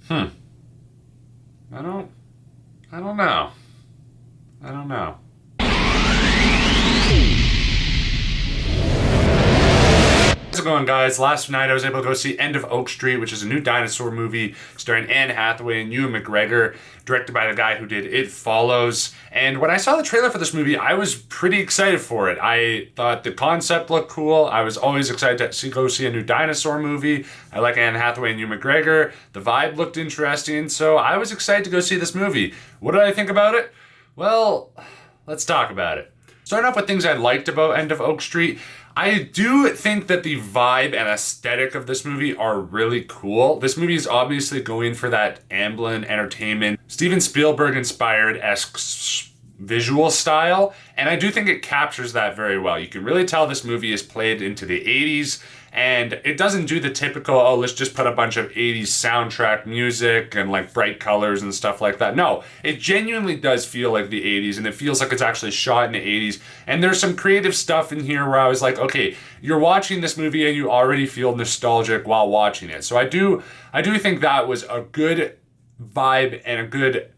Hmm. I don't. I don't know. I don't know. How's it going, guys? Last night I was able to go see End of Oak Street, which is a new dinosaur movie starring Anne Hathaway and Ewan McGregor, directed by the guy who did It Follows. And when I saw the trailer for this movie, I was pretty excited for it. I thought the concept looked cool. I was always excited to go see a new dinosaur movie. I like Anne Hathaway and Ewan McGregor. The vibe looked interesting, so I was excited to go see this movie. What did I think about it? Well, let's talk about it. Starting off with things I liked about End of Oak Street, I do think that the vibe and aesthetic of this movie are really cool. This movie is obviously going for that Amblin Entertainment, Steven Spielberg inspired-esque visual style, and I do think it captures that very well. You can really tell this movie is played into the 80s, and it doesn't do the typical, oh, let's just put a bunch of 80s soundtrack music and like bright colors and stuff like that. No, it genuinely does feel like the 80s, and it feels like it's actually shot in the 80s. And there's some creative stuff in here where I was like, okay, you're watching this movie and you already feel nostalgic while watching it. So I do think that was a good vibe and a good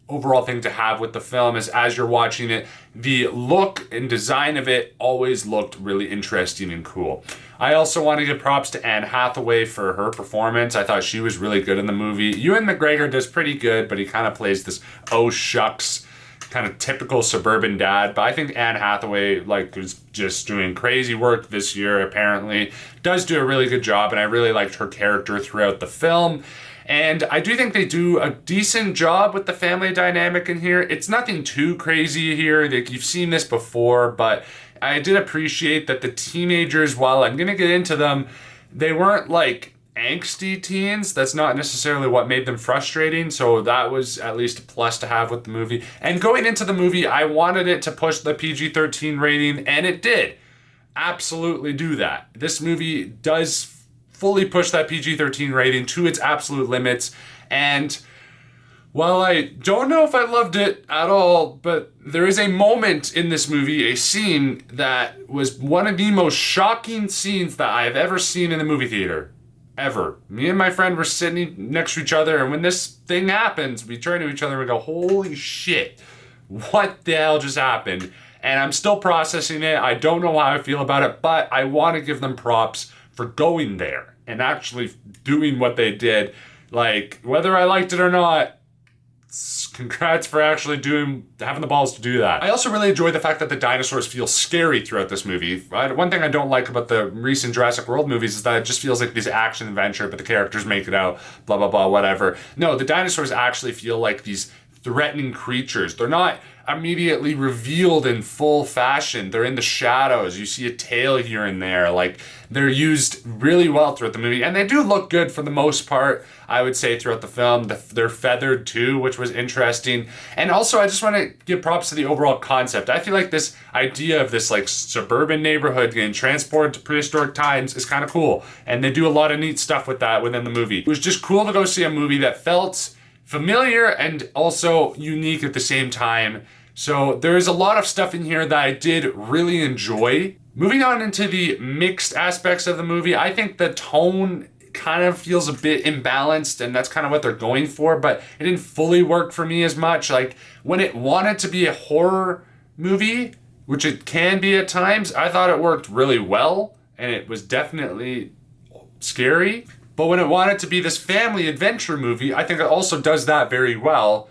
overall thing to have with the film is as you're watching it, the look and design of it always looked really interesting and cool. I also want to give props to Anne Hathaway for her performance. I thought she was really good in the movie. Ewan McGregor does pretty good, but he kind of plays this oh shucks kind of typical suburban dad. But I think Anne Hathaway is just doing crazy work this year apparently. Does do a really good job, and I really liked her character throughout the film. And I do think they do a decent job with the family dynamic in here. It's nothing too crazy here. Like, you've seen this before, but I did appreciate that the teenagers, while I'm going to get into them, they weren't like angsty teens. That's not necessarily what made them frustrating. So that was at least a plus to have with the movie. And going into the movie, I wanted it to push the PG-13 rating, and it did absolutely do that. This movie does fully push that PG-13 rating to its absolute limits, and while I don't know if I loved it at all, but there is a moment in this movie, a scene that was one of the most shocking scenes that I've ever seen in the movie theater. Ever. Me and my friend were sitting next to each other, and when this thing happens, we turn to each other and we go, holy shit, what the hell just happened? And I'm still processing it. I don't know how I feel about it, but I want to give them props for going there and actually doing what they did. Like, whether I liked it or not, congrats for actually having the balls to do that. I also really enjoy the fact that the dinosaurs feel scary throughout this movie. One thing I don't like about the recent Jurassic World movies is that it just feels like this action adventure, but the characters make it out, blah, blah, blah, whatever. No, the dinosaurs actually feel like these threatening creatures. They're not immediately revealed in full fashion. They're in the shadows. You see a tail here and there. Like, they're used really well throughout the movie, and they do look good for the most part, I would say, throughout the film. They're feathered too, which was interesting. And also, I just want to give props to the overall concept. I feel like this idea of this like suburban neighborhood getting transported to prehistoric times is kind of cool, and they do a lot of neat stuff with that within the movie. It was just cool to go see a movie that felt familiar and also unique at the same time. So there's a lot of stuff in here that I did really enjoy. Moving on into the mixed aspects of the movie, I think the tone kind of feels a bit imbalanced, and that's kind of what they're going for, but it didn't fully work for me as much. Like, when it wanted to be a horror movie, which it can be at times, I thought it worked really well, and it was definitely scary. But when it wanted to be this family adventure movie, I think it also does that very well.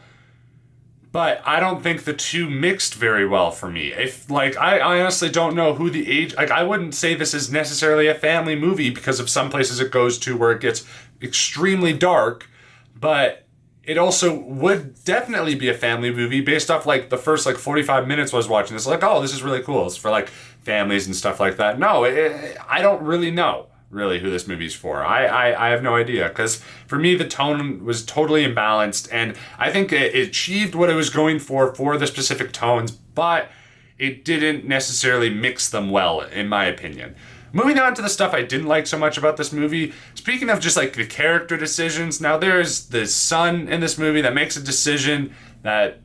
But I don't think the two mixed very well for me. I honestly don't know who the age... Like, I wouldn't say this is necessarily a family movie because of some places it goes to where it gets extremely dark. But it also would definitely be a family movie based off, like, the first, 45 minutes I was watching this. Like, oh, this is really cool. It's for, families and stuff like that. No, I don't really know who this movie's for. I have no idea, because for me the tone was totally imbalanced, and I think it achieved what it was going for the specific tones, but it didn't necessarily mix them well, in my opinion. Moving on to the stuff I didn't like so much about this movie, speaking of just the character decisions, now there's the son in this movie that makes a decision that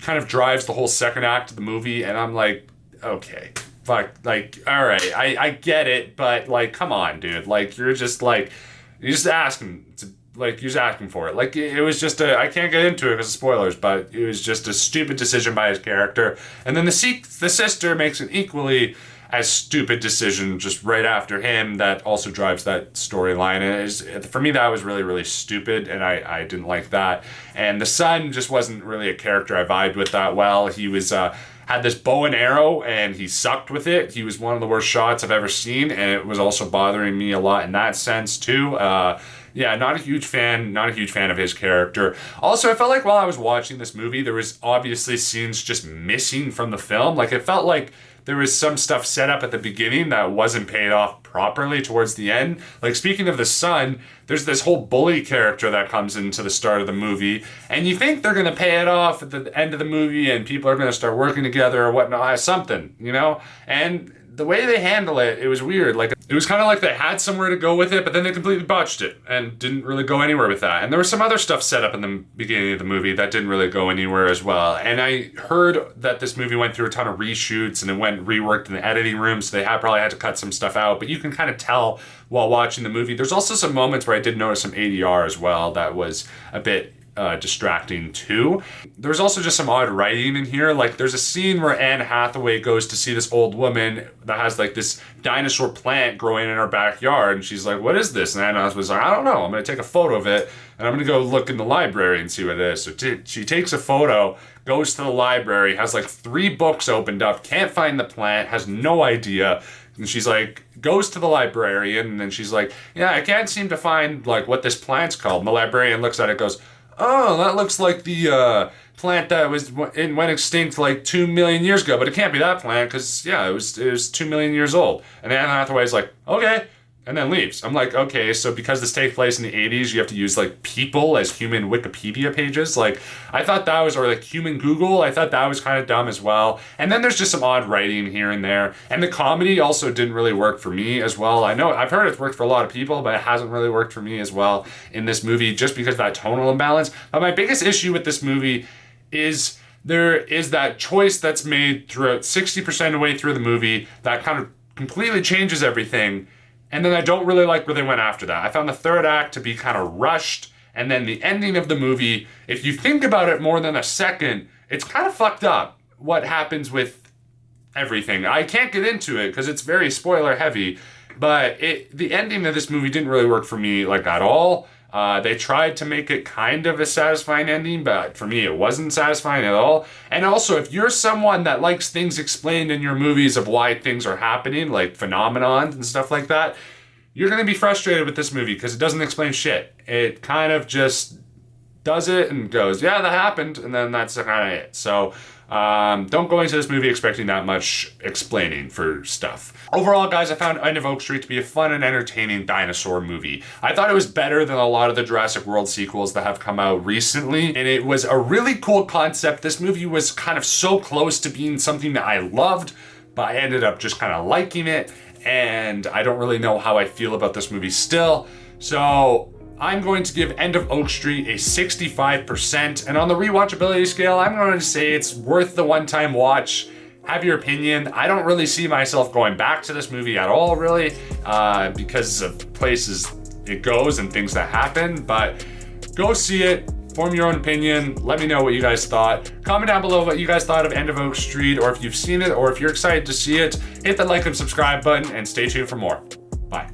kind of drives the whole second act of the movie, and I'm like, okay, fuck, all right, I get it, but come on, dude, you're just asking to like he was asking for it. Like it was just I can't get into it because of spoilers, but it was just a stupid decision by his character. And then the sister makes an equally as stupid decision just right after him that also drives that storyline. And for me, that was really, really stupid, and I didn't like that. And the son just wasn't really a character I vibed with that well. He was had this bow and arrow, and he sucked with it. He was one of the worst shots I've ever seen, and it was also bothering me a lot in that sense too. Yeah, not a huge fan of his character. Also, I felt like while I was watching this movie, there was obviously scenes just missing from the film. Like, it felt like there was some stuff set up at the beginning that wasn't paid off properly towards the end. Like, speaking of the son, there's this whole bully character that comes into the start of the movie, and you think they're gonna pay it off at the end of the movie and people are gonna start working together or whatnot, something, you know? And the way they handle it, it was weird. Like, it was kind of like they had somewhere to go with it, but then they completely botched it and didn't really go anywhere with that. And there was some other stuff set up in the beginning of the movie that didn't really go anywhere as well. And I heard that this movie went through a ton of reshoots and it went reworked in the editing room, so they probably had to cut some stuff out. But you can kind of tell while watching the movie. There's also some moments where I did notice some ADR as well that was a bit distracting too. There's also just some odd writing in here. Like, there's a scene where Anne Hathaway goes to see this old woman that has like this dinosaur plant growing in her backyard, and she's like, "What is this?" And Anne Hathaway's like, "I don't know. I'm gonna take a photo of it, and I'm gonna go look in the library and see what it is." So she takes a photo, goes to the library, has like 3 books opened up, can't find the plant, has no idea. And she's like, goes to the librarian, and then she's like, "Yeah, I can't seem to find like what this plant's called." And the librarian looks at it, goes, "Oh, that looks like the plant that went extinct like 2 million years ago, but it can't be that plant because, yeah, it was 2 million years old." And Anne Hathaway's like, "Okay," and then leaves. I'm like, okay, so because this takes place in the 80s, you have to use like people as human Wikipedia pages. Like, I thought that was, or like human Google, I thought that was kind of dumb as well. And then there's just some odd writing here and there. And the comedy also didn't really work for me as well. I know, I've heard it's worked for a lot of people, but it hasn't really worked for me as well in this movie just because of that tonal imbalance. But my biggest issue with this movie is there is that choice that's made throughout 60% of the way through the movie that kind of completely changes everything. And then I don't really like where they went after that. I found the third act to be kind of rushed. And then the ending of the movie, if you think about it more than a second, it's kind of fucked up what happens with everything. I can't get into it because it's very spoiler heavy. But the ending of this movie didn't really work for me like at all. They tried to make it kind of a satisfying ending, but for me it wasn't satisfying at all. And also, if you're someone that likes things explained in your movies of why things are happening, like phenomenons and stuff like that, you're going to be frustrated with this movie because it doesn't explain shit. It kind of just does it and goes, "Yeah, that happened," and then that's kind of it. So don't go into this movie expecting that much explaining for stuff. Overall, guys, I found End of Oak Street to be a fun and entertaining dinosaur movie. I thought it was better than a lot of the Jurassic World sequels that have come out recently, and it was a really cool concept. This movie was kind of so close to being something that I loved, but I ended up just kind of liking it, and I don't really know how I feel about this movie still. So I'm going to give End of Oak Street a 65%, and on the rewatchability scale, I'm going to say it's worth the one-time watch. Have your opinion. I don't really see myself going back to this movie at all, really, because of places it goes and things that happen, but go see it. Form your own opinion. Let me know what you guys thought. Comment down below what you guys thought of End of Oak Street, or if you've seen it, or if you're excited to see it. Hit the like and subscribe button, and stay tuned for more. Bye.